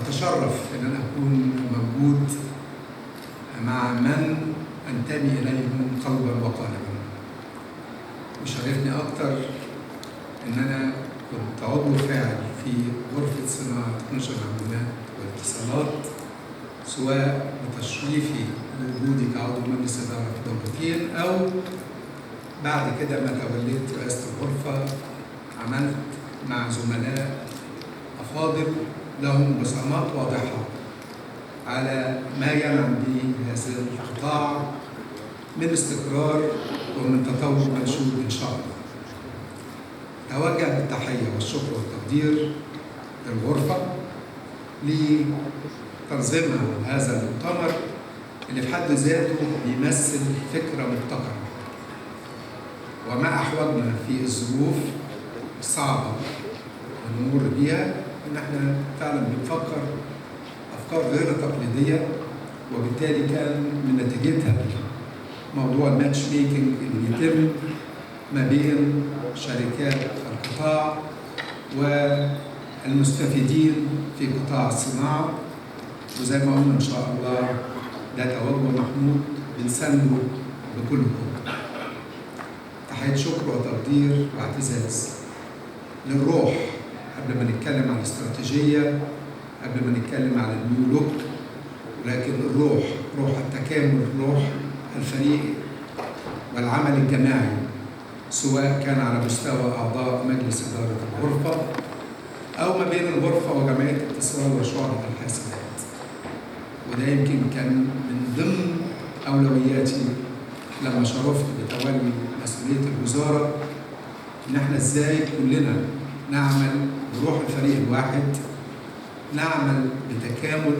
أتشرف إن أنا أكون موجود مع من أنتمي إليهم قلبا وقالبا. وشرفني أكتر إن أنا كنت عضو فاعل في غرفة صناعة نشر العملات والاتصالات، سواء بتشريفي لوجودي كعضو مجلس إدارة في دولتين، أو بعد كده ما توليت رئاسة الغرفة عملت مع زملاء أفاضل لهم بصمات واضحة على ما ينعم به هذا القطاع من استقرار ومن تطور منشود إن شاء الله. أوجه بالتحية والشكر والتقدير للغرفة لتنظيمها هذا المؤتمر اللي في حد ذاته بيمثل فكرة مبتكرة، وما أحوجنا في الظروف الصعبة اللي نمر بيها إن احنا فعلا بنفكر أفكار غير تقليدية، وبالتالي كان من نتيجتها موضوع الماتش ميكنج اللي بيتم ما بين شركات القطاع والمستفيدين في قطاع الصناعة. وزي ما قلنا إن شاء الله ده توجه محمود بنسنده بكل قوة. تحية شكر وتقدير واعتزاز للروح قبل ما نتكلم عن الاستراتيجية، قبل ما نتكلم عن النيو لوك، ولكن الروح، روح التكامل، روح الفريق والعمل الجماعي، سواء كان على مستوى أعضاء مجلس إدارة الغرفة أو ما بين الغرفة وجمعية الاتصال وشعبة الحاسبات. وده يمكن كان من ضمن أولوياتي لما شرفت بتولي مسؤولية الوزارة، إن احنا إزاي كلنا نعمل بروح الفريق الواحد، نعمل بتكامل،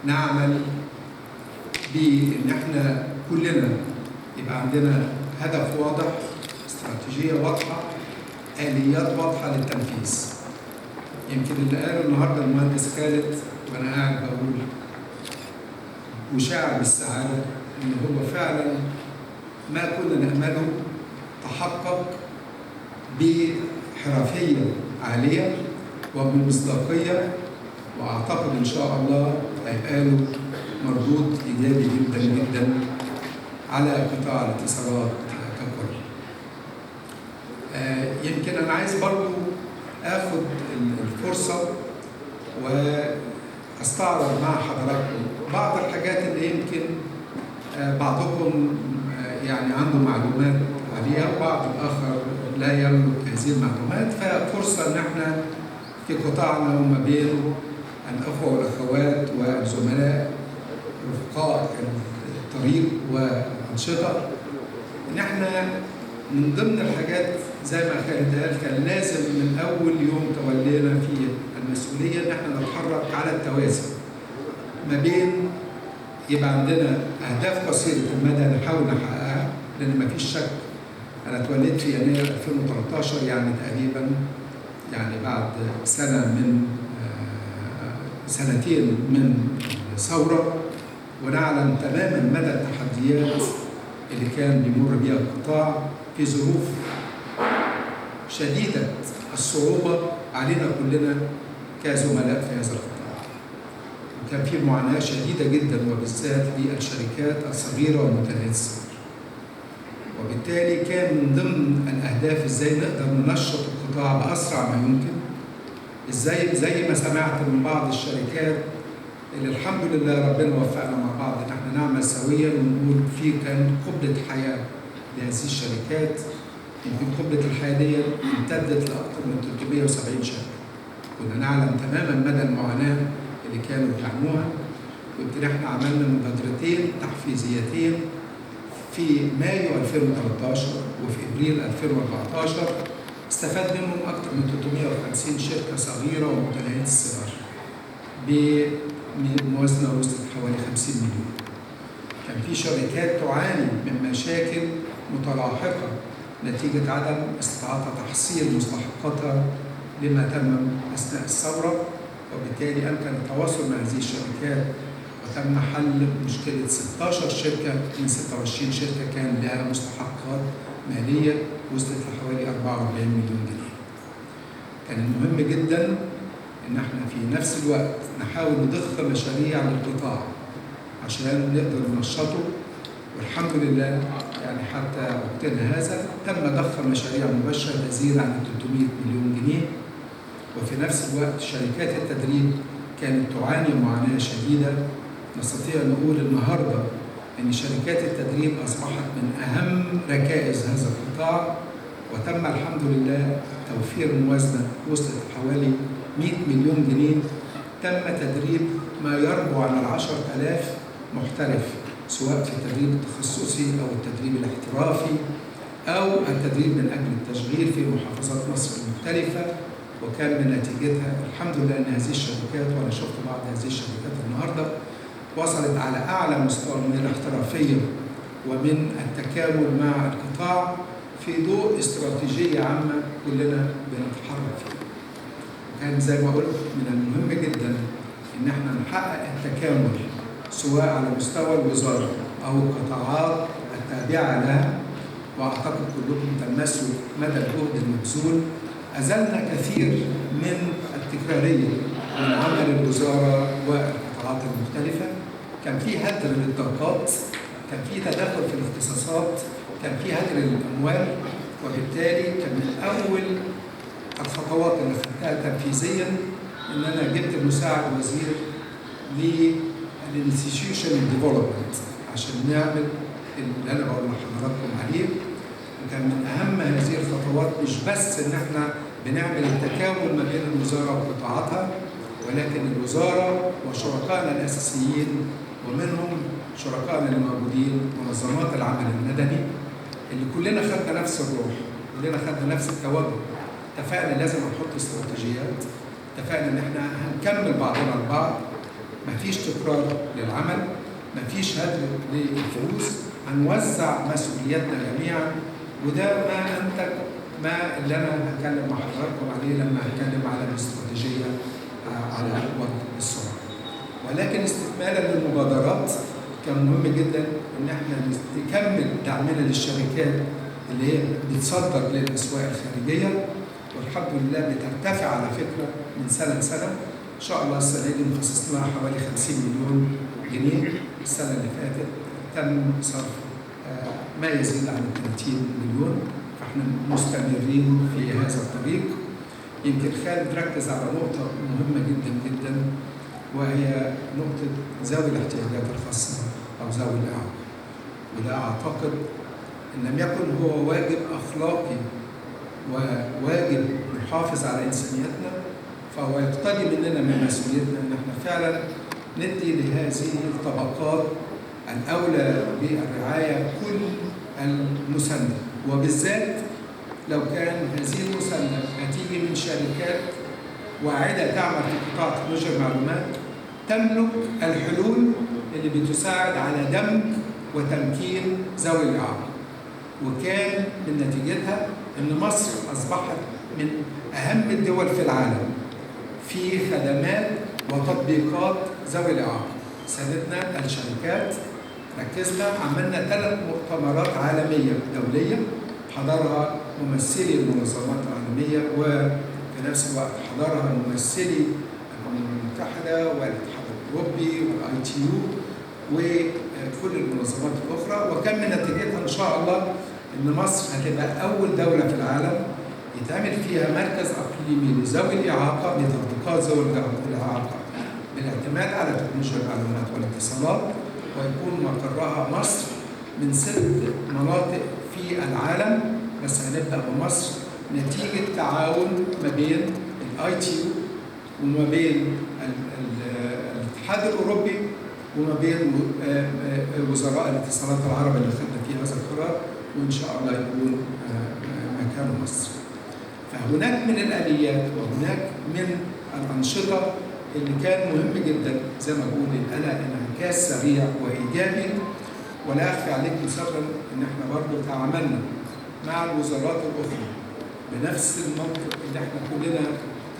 نعمل بإن احنا كلنا يبقى عندنا هدف واضح، استراتيجية واضحة، آليات واضحة للتنفيذ. يمكن اللي قاله النهارده المهندس خالد وأنا قاعد بقول وشاعر بالسعادة إن هو فعلا ما كنا نأمله تحقق بحرفية عالية وبمصداقية، وأعتقد إن شاء الله هيبقى له مردود إيجابي جدا جدا على قطاع الاتصالات ككل. يمكن أنا عايز برضو آخد الفرصة وأستعرض مع حضراتكم بعض الحاجات اللي يمكن بعضكم يعني عنده معلومات عليها وبعض الآخر لا يملك هذه المعلومات، ففرصة إن احنا في قطاعنا وما بين الأخوة والأخوات والزملاء رفقاء الطريق والأنشطة، إن احنا من ضمن الحاجات زي ما خالد قال كان لازم من أول يوم تولينا في المسؤولية إن احنا نتحرك على التوازي ما بين يبقى عندنا أهداف قصيرة المدى نحاول نحققها، لأن ما فيش شك أنا اتولدت في يناير 2013 يعني تقريبا يعني بعد سنة من سنتين من الثورة، ونعلم تماما مدى التحديات اللي كان بيمر بها القطاع في ظروف شديدة الصعوبة علينا كلنا كزملاء في هذا القطاع. وكان في معاناة شديدة جدا وبالذات للشركات الصغيرة ومنتهيات الصغر. وبالتالي كان من ضمن الأهداف إزاي نقدر ننشط القطاع بأسرع ما يمكن، إزاي زي ما سمعت من بعض الشركات اللي الحمد لله ربنا وفقنا مع بعض إن احنا نعمل سويا ونقول في كان قبلة حياة لهذه الشركات. يمكن قبلة الحياة دي امتدت لأكثر من 370 شركة. كنا نعلم تماما مدى المعاناة اللي كانوا بيعانوها. ويمكن احنا عملنا مبادرتين تحفيزيتين في مايو 2013 وفي ابريل 2014 استفاد منهم اكثر من 350 شركه صغيره ومتناهيه الصغر بموازنه وصلت حوالي 50 مليون. كان في شركات تعاني من مشاكل متلاحقه نتيجه عدم استطاعتها تحصيل مستحقاتها لما تم اثناء الثوره، وبالتالي امكن التواصل مع هذه الشركات وتم حل مشكلة 16 شركة من 26 شركة كان لها مستحقات مالية وصلت لحوالي 44 مليون جنيه. كان المهم جدا إن احنا في نفس الوقت نحاول نضخ مشاريع للقطاع عشان نقدر ننشطه، والحمد لله يعني حتى وقتنا هذا تم ضخ مشاريع مباشرة تزيد عن 300 مليون جنيه. وفي نفس الوقت شركات التدريب كانت تعاني معاناة شديدة. نستطيع نقول النهارده إن شركات التدريب أصبحت من أهم ركائز هذا القطاع، وتم الحمد لله توفير موازنة وصلت حوالي 100 مليون جنيه. تم تدريب ما يربو على 10,000 محترف، سواء في التدريب التخصصي أو التدريب الاحترافي أو التدريب من أجل التشغيل في محافظات مصر المختلفة. وكان من نتيجتها الحمد لله أن هذه الشركات، وأنا شفت بعض هذه الشركات النهارده، وصلت على أعلى مستوى من الاحترافية ومن التكامل مع القطاع في ضوء استراتيجية عامة كلنا بنتحرك فيها. وكان زي ما قلت من المهم جدا إن احنا نحقق التكامل سواء على مستوى الوزارة أو القطاعات التابعة لها، وأعتقد كلكم تلمسوا مدى الجهد المبذول. أزلنا كثير من التكرارية من عمل الوزارة والقطاعات المختلفة. كان في هدر للطاقات، كان في تدخل في الاختصاصات، كان في هدر للأموال، وبالتالي كان من أول الخطوات اللي خدتها تنفيذيا إن أنا جبت المساعد وزير للانستيتيوشن ديفلوبمنت عشان نعمل اللي أنا بقول لحضراتكم عليه. وكان من أهم هذه الخطوات مش بس إن إحنا بنعمل التكامل ما بين الوزارة وقطاعاتها، ولكن الوزارة وشركائنا الأساسيين ومنهم شركائنا اللي موجودين منظمات العمل المدني اللي كلنا خدنا نفس الروح، كلنا خدنا نفس التوجه. اتفقنا لازم نحط استراتيجيات، اتفقنا إن إحنا هنكمل بعضنا البعض، مفيش تكرار للعمل، مفيش هدر للفلوس، هنوزع مسؤولياتنا جميعا. وده ما أنتج ما اللي أنا هتكلم مع حضراتكم عليه لما هتكلم على الاستراتيجية على وجه السرعة. ولكن استكمالا للمبادرات كان مهم جدا إن احنا نكمل دعمنا للشركات اللي هي بتصدر للأسواق الخارجية، والحمد لله بترتفع على فكرة من سنة لسنة. إن شاء الله السنة دي مخصص لها حوالي 50 مليون جنيه. السنة اللي فاتت تم صرف ما يزيد عن 30 مليون، فاحنا مستمرين في هذا الطريق. يمكن خالد ركز على نقطة مهمة جدا جدا، وهي نقطة ذوي الاحتياجات الخاصة أو ذوي الإعاقة. وده أعتقد إن لم يكن هو واجب أخلاقي وواجب نحافظ على إنسانيتنا، فهو يقتضي مننا من مسؤوليتنا إن احنا فعلا ندي لهذه الطبقات الأولى بالرعاية كل المساندة، وبالذات لو كان هذه المساندة هتيجي من شركات واعدة تعمل في قطاع تكنولوجيا المعلومات تملك الحلول اللي بتساعد على دمج وتمكين ذوي الإعاقة. وكان من نتيجتها إن مصر أصبحت من أهم الدول في العالم في خدمات وتطبيقات ذوي الإعاقة. ساندتنا الشركات، ركزنا، عملنا 3 مؤتمرات عالمية دولية حضرها ممثلي المنظمات العالمية، وفي نفس الوقت حضرها ممثلي الأمم المتحدة والاتحاد الأوروبي والITU وكل المنظمات الأخرى. وكان من نتيجتها إن شاء الله إن مصر هتبقى أول دولة في العالم يتعمل فيها مركز إقليمي لذوي الإعاقة لتطبيقات ذوي الإعاقة بالاعتماد على تكنولوجيا المعلومات والاتصالات، ويكون مقرها مصر من 6 مناطق في العالم، بس هنبدأ بمصر نتيجة تعاون ما بين الITU وما بين الاتحاد الأوروبي وما بين وزراء الاتصالات العرب اللي خدنا فيه هذا القرار، وإن شاء الله يكون مكان مصر. فهناك من الآليات وهناك من الأنشطة اللي كان مهم جدا زي ما بقول لها انعكاس سريع وإيجابي. ولا أخفي عليكم سرا إن إحنا برضه تعاملنا مع الوزارات الأخرى بنفس المنطق اللي إحنا كلنا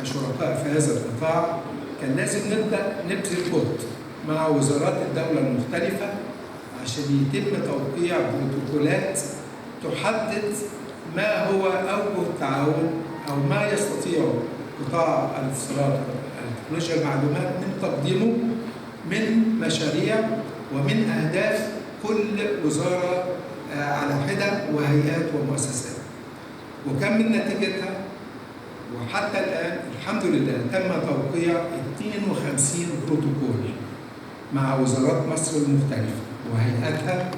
كشركاء في هذا القطاع. كان لازم نبدأ نبذل جهد مع وزارات الدولة المختلفة عشان يتم توقيع بروتوكولات تحدد ما هو أوجه التعاون أو ما يستطيع قطاع الاتصالات وتكنولوجيا المعلومات من تقديمه من مشاريع ومن أهداف كل وزارة على حدة وهيئات ومؤسسات. وكم من نتيجتها، وحتى الآن الحمد لله تم توقيع 52 بروتوكول مع وزارات مصر المختلفة وهيئاتها